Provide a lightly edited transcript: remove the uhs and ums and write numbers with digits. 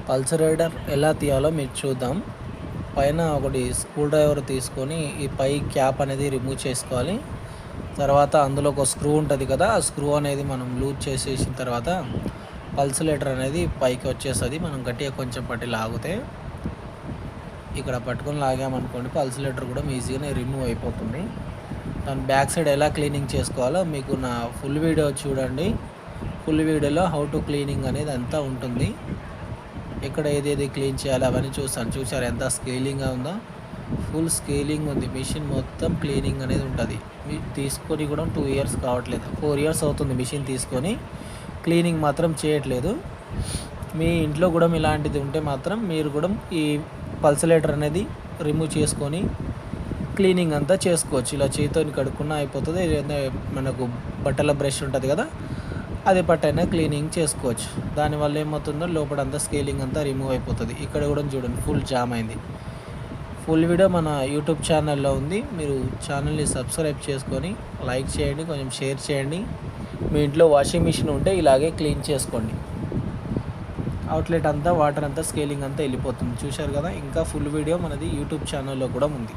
Pulse rider ఎలా తీయాలో మీరు చూద్దాం. పైన ఒకటి స్క్రూ డ్రైవర్ తీసుకొని ఈ పై క్యాప్ అనేది రిమూవ్ చేసుకోవాలి. తర్వాత అందులో ఒక స్క్రూ ఉంటుంది కదా, ఆ స్క్రూ అనేది మనం లూజ్ చేసేసిన తర్వాత పల్సులేటర్ అనేది పైకి వచ్చేస్తుంది. మనం గట్టిగా కొంచెం పట్టి లాగితే ఇక్కడ పట్టుకొని లాగామనుకోండి పల్సులేటర్ కూడా ఈజీగానే రిమూవ్ అయిపోతుంది. దాని బ్యాక్ సైడ్ ఎలా క్లీనింగ్ చేసుకోవాలో మీకు నా ఫుల్ వీడియో చూడండి. ఫుల్ వీడియోలో హౌ టు క్లీనింగ్ అనేది అంతా ఉంటుంది. ఇక్కడ ఏదేది క్లీన్ చేయాలి అవన్నీ చూసారు ఎంత స్కేలింగ్గా ఉందో. ఫుల్ స్కేలింగ్ ఉంది. మిషన్ మొత్తం క్లీనింగ్ అనేది ఉంటుంది. తీసుకొని కూడా 2 ఇయర్స్ కావట్లేదు, 4 ఇయర్స్ అవుతుంది మిషన్ తీసుకొని. క్లీనింగ్ మాత్రం చేయట్లేదు. మీ ఇంట్లో కూడా ఇలాంటిది ఉంటే మాత్రం మీరు కూడా ఈ పల్సులేటర్ అనేది రిమూవ్ చేసుకొని క్లీనింగ్ అంతా చేసుకోవచ్చు. ఇలా చేతితో కడుక్కున్నా అయిపోతుంది. మనకు బట్టల బ్రష్ ఉంటుంది కదా, అది పట్టైనా క్లీనింగ్ చేసుకోవచ్చు. దానివల్ల ఏమవుతుందో లోపలంతా స్కేలింగ్ అంతా రిమూవ్ అయిపోతుంది. ఇక్కడ కూడా చూడండి ఫుల్ జామ్ అయింది. ఫుల్ వీడియో మన యూట్యూబ్ ఛానల్లో ఉంది. మీరు ఛానల్ని సబ్స్క్రైబ్ చేసుకొని లైక్ చేయండి, కొంచెం షేర్ చేయండి. మీ ఇంట్లో వాషింగ్ మిషన్ ఉంటే ఇలాగే క్లీన్ చేసుకోండి. అవుట్లెట్ అంతా వాటర్ అంతా స్కేలింగ్ అంతా వెళ్ళిపోతుంది. చూశారు కదా. ఇంకా ఫుల్ వీడియో మనది యూట్యూబ్ ఛానల్లో కూడా ఉంది.